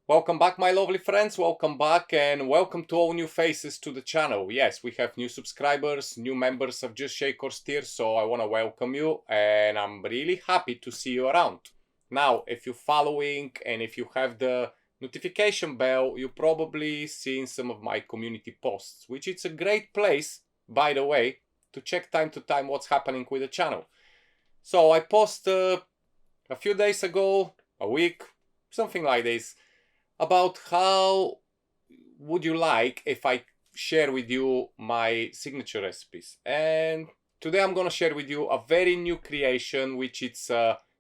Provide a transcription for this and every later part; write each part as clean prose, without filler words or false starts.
Welcome back, my lovely friends. Welcome back and welcome to all new faces to the channel. Yes, we have new subscribers, new members of Just Shake or Steer, so I want to welcome you and I'm really happy to see you around. Now, if you're following and if you have the notification bell, you probably seen some of my community posts, which it's a great place, by the way, to check time to time what's happening with the channel. So I posted a few days ago, a week, something like this, about how would you like if I share with you my signature recipes. And today I'm gonna share with you a very new creation, which it's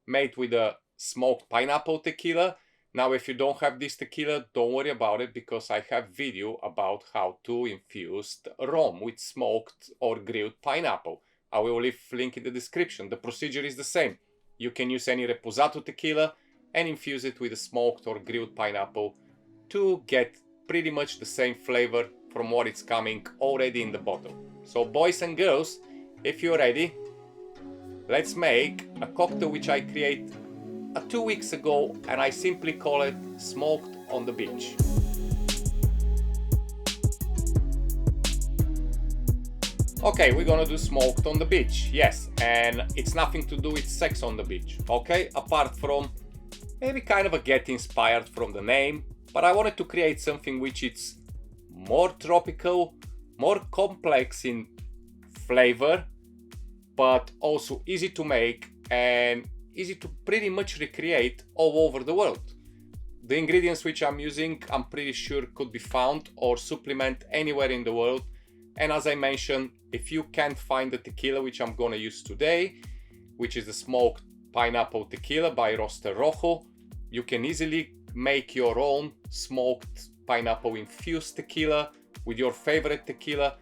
made with a smoked pineapple tequila. Now, if you don't have this tequila, don't worry about it, because I have video about how to infuse the rum with smoked or grilled pineapple. I will leave link in the description. The procedure is the same. You can use any reposato tequila and infuse it with a smoked or grilled pineapple to get pretty much the same flavor from what it's coming already in the bottle. So boys and girls, if you're ready, let's make a cocktail which I created 2 weeks ago, and I simply call it Smoked on the Beach. Okay, we're gonna do smoked on the beach, yes, and it's nothing to do with sex on the beach, okay? Apart from maybe kind of a get inspired from the name, but I wanted to create something which is more tropical, more complex in flavor, but also easy to make and easy to pretty much recreate all over the world. The ingredients which I'm using, I'm pretty sure could be found or supplement anywhere in the world. And as I mentioned, if you can't find the tequila which I'm gonna use today, which is the smoked pineapple tequila by Roster Rojo, you can easily make your own smoked pineapple infused tequila with your favorite tequila,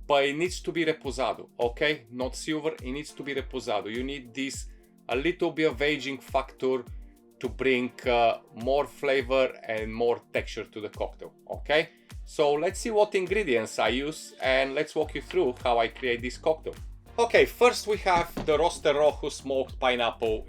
but it needs to be reposado, okay? Not silver, it needs to be reposado. You need this a little bit of aging factor to bring more flavor and more texture to the cocktail, okay? So let's see what ingredients I use and let's walk you through how I create this cocktail. Okay, first we have the Roster Rojo smoked pineapple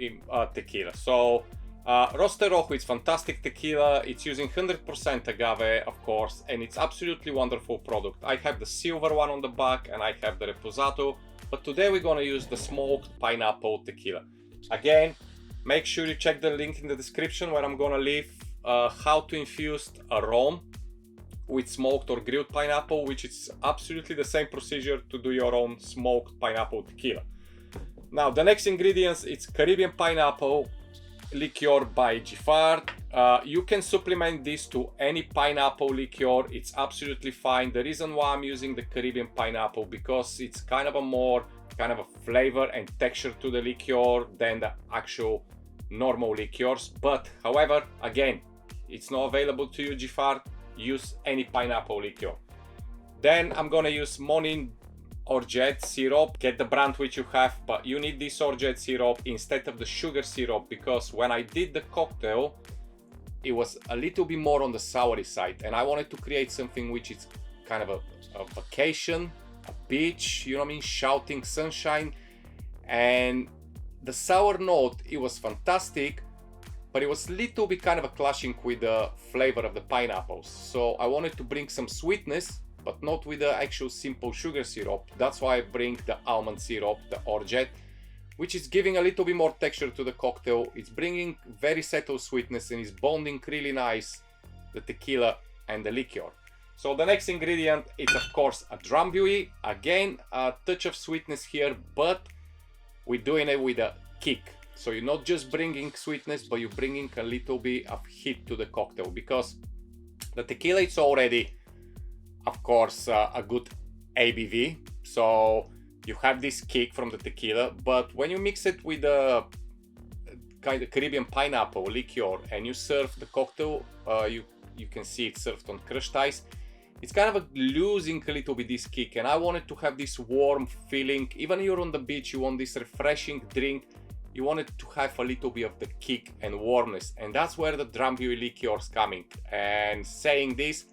tequila. So Roster Rojo is fantastic tequila. It's using 100% agave, of course, and it's absolutely wonderful product. I have the silver one on the back and I have the reposato, but today we're gonna use the smoked pineapple tequila. Again, make sure you check the link in the description where I'm gonna leave how to infuse a rum with smoked or grilled pineapple, which is absolutely the same procedure to do your own smoked pineapple tequila. Now, the next ingredients, it's Caribbean pineapple liqueur by Giffard. You can supplement this to any pineapple liqueur, it's absolutely fine. The reason why I'm using the Caribbean pineapple, because it's kind of a flavor and texture to the liqueur than the actual normal liqueurs. But however, again, it's not available to you, Giffard. Use any pineapple liqueur. Then I'm gonna use Monin Orgeat syrup. Get the brand which you have, but you need this Orgeat syrup instead of the sugar syrup, because when I did the cocktail, it was a little bit more on the soury side, and I wanted to create something which is kind of a vacation, a beach, you know what I mean, shouting sunshine. And the sour note, it was fantastic, but it was a little bit kind of a clashing with the flavor of the pineapples. So I wanted to bring some sweetness, but not with the actual simple sugar syrup. That's why I bring the almond syrup, the Orgeat, which is giving a little bit more texture to the cocktail. It's bringing very subtle sweetness and is bonding really nice the tequila and the liqueur. So the next ingredient is of course a drambuie. Again, a touch of sweetness here, but we're doing it with a kick. So you're not just bringing sweetness, but you're bringing a little bit of heat to the cocktail, because the tequila is already, of course, a good ABV. So you have this kick from the tequila, but when you mix it with the kind of Caribbean pineapple liqueur and you serve the cocktail, you can see it's served on crushed ice. It's kind of losing a little bit this kick, and I wanted to have this warm feeling. Even if you're on the beach, you want this refreshing drink. You want it to have a little bit of the kick and warmness, and that's where the Drambuie liqueur is coming. And saying this,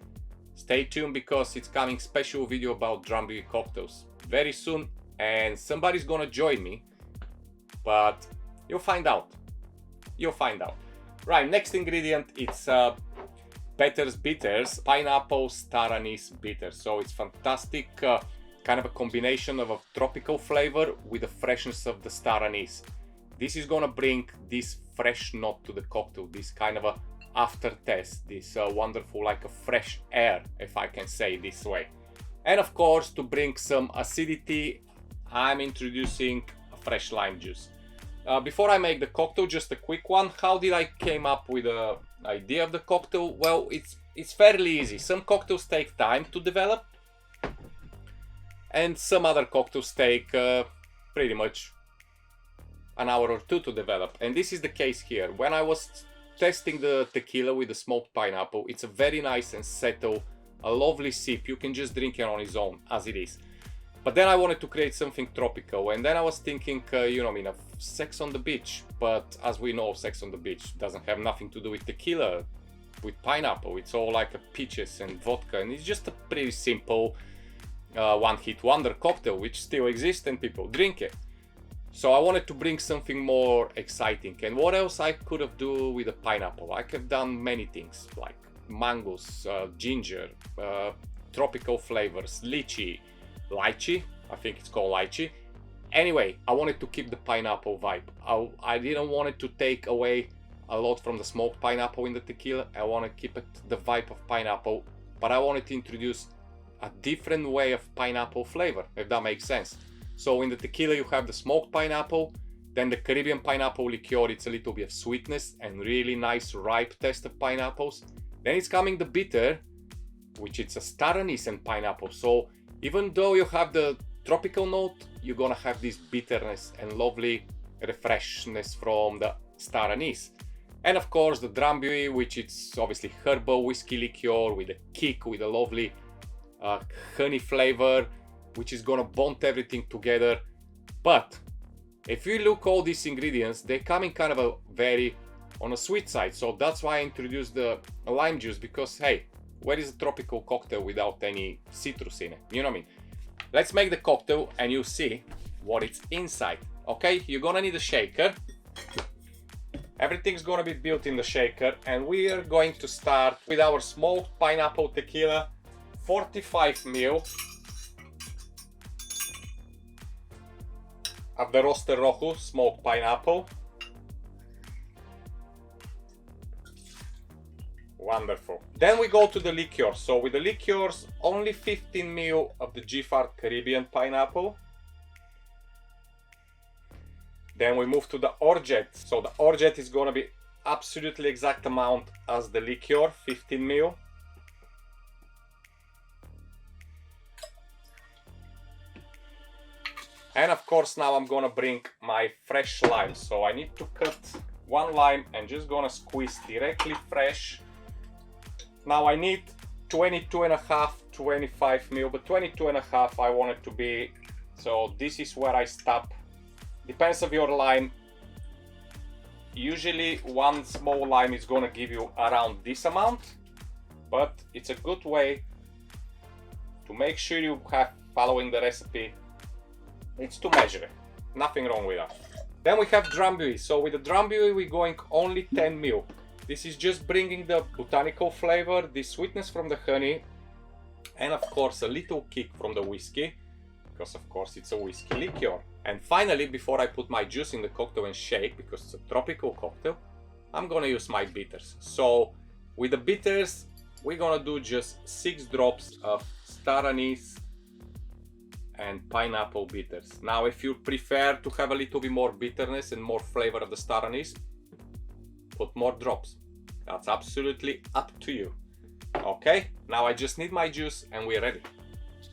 stay tuned, because it's coming special video about Drambuie cocktails very soon, and somebody's gonna join me, but you'll find out. Right, next ingredient, it's Better's Bitters Pineapple Star Anise Bitter. So it's fantastic, kind of a combination of a tropical flavor with the freshness of the star anise. This is gonna bring this fresh note to the cocktail, this kind of a aftertaste, this wonderful, like a fresh air, if I can say it this way. And of course, to bring some acidity, I'm introducing a fresh lime juice. Before I make the cocktail, just a quick one. How did I came up with the idea of the cocktail? Well, it's fairly easy. Some cocktails take time to develop, and some other cocktails take pretty much an hour or two to develop. And this is the case here. When I was testing the tequila with the smoked pineapple, it's a very nice and subtle, a lovely sip. You can just drink it on its own as it is. But then I wanted to create something tropical, and then I was thinking, of Sex on the Beach. But as we know, Sex on the Beach doesn't have nothing to do with tequila, with pineapple. It's all like a peaches and vodka, and it's just a pretty simple one-hit wonder cocktail, which still exists and people drink it. So I wanted to bring something more exciting. And what else I could have done with a pineapple? I could have done many things, like mangoes, ginger, tropical flavors, lychee, I think it's called lychee. Anyway, I wanted to keep the pineapple vibe. I didn't want it to take away a lot from the smoked pineapple in the tequila. I want to keep it the vibe of pineapple, but I wanted to introduce a different way of pineapple flavor, if that makes sense. So in the tequila you have the smoked pineapple, then the Caribbean pineapple liqueur, it's a little bit of sweetness and really nice ripe taste of pineapples. Then it's coming the bitter, which it's a star anise and pineapple. So even though you have the tropical note, you're gonna have this bitterness and lovely refreshness from the star anise. And of course the Drambuie, which it's obviously herbal whiskey liqueur with a kick, with a lovely honey flavor, which is gonna bond everything together. But if you look all these ingredients, they come in kind of a very on a sweet side. So that's why I introduced the lime juice, because hey, where is a tropical cocktail without any citrus in it? You know what I mean? Let's make the cocktail and you see what it's inside. Okay, you're gonna need a shaker. Everything's gonna be built in the shaker, and we are going to start with our smoked pineapple tequila, 45 ml of the Roster Rojo smoked pineapple. Wonderful. Then we go to the liqueur. So with the liqueurs, only 15 ml of the Giffard Caribbean pineapple. Then we move to the orgeat. So the orgeat is gonna be absolutely exact amount as the liqueur, 15 ml. And of course now I'm gonna bring my fresh lime. So I need to cut one lime and just gonna squeeze directly fresh. Now I need 22.5, 25 ml, but 22.5 I want it to be. So this is where I stop. Depends on your lime. Usually one small lime is gonna give you around this amount, but it's a good way to make sure you have following the recipe. It's to measure it. Nothing wrong with that. Then we have Drambuie. So with the Drambuie we're going only 10 ml. This is just bringing the botanical flavor, the sweetness from the honey, and of course a little kick from the whiskey, because of course it's a whiskey liqueur. And finally, before I put my juice in the cocktail and shake, because it's a tropical cocktail, I'm gonna use my bitters. So with the bitters, we're gonna do just 6 drops of star anise and pineapple bitters. Now if you prefer to have a little bit more bitterness and more flavor of the star anise, put more drops. That's absolutely up to you. Okay, now I just need my juice and we're ready.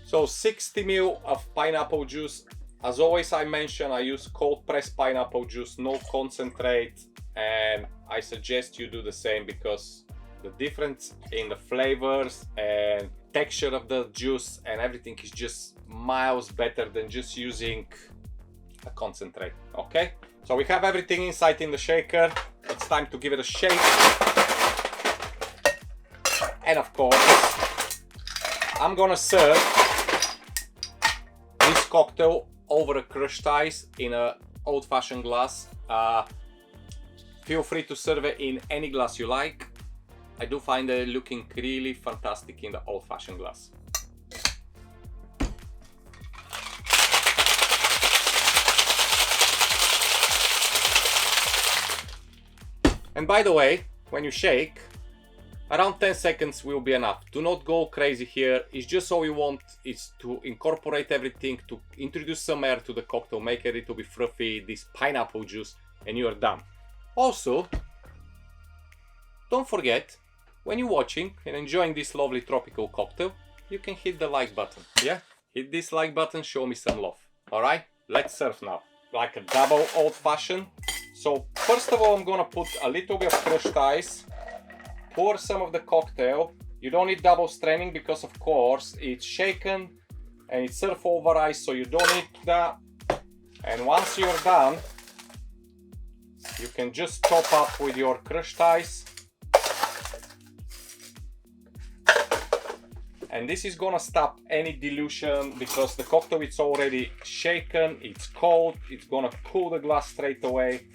So 60 ml of pineapple juice. As always I mention, I use cold pressed pineapple juice, no concentrate, and I suggest you do the same, because the difference in the flavors and texture of the juice and everything is just miles better than just using a concentrate. Okay, so we have everything inside in the shaker. It's time to give it a shake. And of course, I'm gonna serve this cocktail over a crushed ice in an old-fashioned glass. Feel free to serve it in any glass you like. I do find it looking really fantastic in the old-fashioned glass. And by the way, when you shake, around 10 seconds will be enough. Do not go crazy here. It's just all you want is to incorporate everything, to introduce some air to the cocktail, make it a little bit fluffy, this pineapple juice, and you are done. Also, don't forget, when you're watching and enjoying this lovely tropical cocktail, you can hit the like button. Yeah? Hit this like button, show me some love. Alright? Let's serve now. Like a double old-fashioned. So first of all, I'm gonna put a little bit of crushed ice, pour some of the cocktail. You don't need double straining because of course it's shaken and it's served over ice, so you don't need that. And once you're done, you can just top up with your crushed ice. And this is gonna stop any dilution because the cocktail is already shaken, it's cold, it's gonna cool the glass straight away.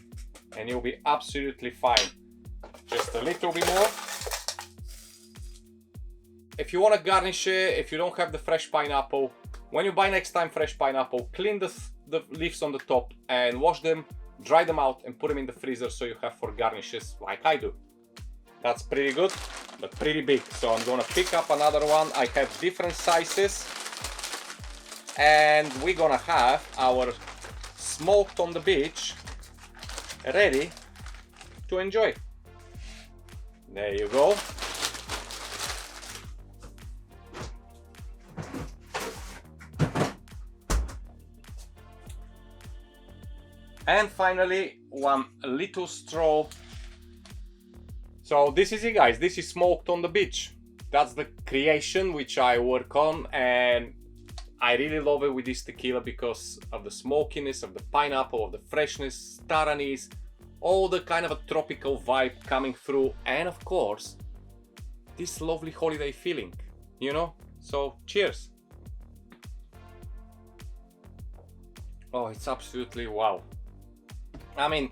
And you'll be absolutely fine. Just a little bit more. If you want to garnish it, if you don't have the fresh pineapple, when you buy next time fresh pineapple, clean the leaves on the top and wash them, dry them out and put them in the freezer so you have for garnishes like I do. That's pretty good, but pretty big. So I'm gonna pick up another one. I have different sizes. And we're gonna have our smoked on the beach ready to enjoy. There you go. And finally, one little straw. So this is it, guys. This is smoked on the beach. That's the creation which I work on, and I really love it with this tequila because of the smokiness, of the pineapple, of the freshness, star anise, all the kind of a tropical vibe coming through, and of course, this lovely holiday feeling, you know? So, cheers! Oh, it's absolutely wow. I mean,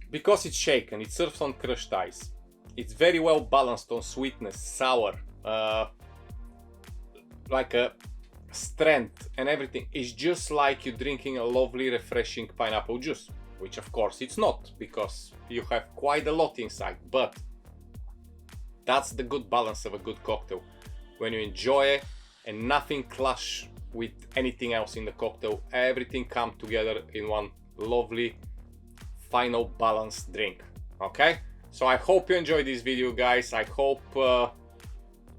because it's shaken, it serves on crushed ice. It's very well balanced on sweetness, sour, like a strength and everything. Is just like you drinking a lovely refreshing pineapple juice, which of course it's not because you have quite a lot inside, but that's the good balance of a good cocktail, when you enjoy it and nothing clash with anything else in the cocktail. Everything comes together in one lovely final balanced drink. Okay, so I hope you enjoyed this video, guys. I hope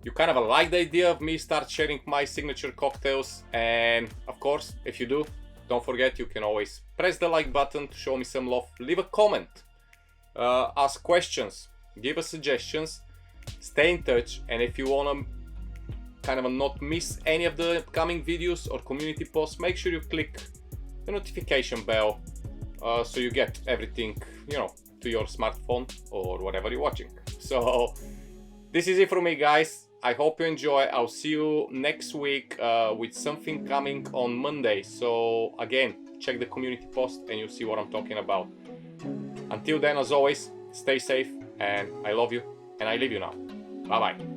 you kind of like the idea of me start sharing my signature cocktails, and of course, if you do, don't forget you can always press the like button to show me some love, leave a comment, ask questions, give us suggestions, stay in touch, and if you want to kind of not miss any of the upcoming videos or community posts, make sure you click the notification bell so you get everything, you know, to your smartphone or whatever you're watching. So this is it from me, guys. I hope you enjoy. I'll see you next week with something coming on Monday. So again, check the community post and you'll see what I'm talking about. Until then, as always, stay safe and I love you and I leave you now. Bye bye.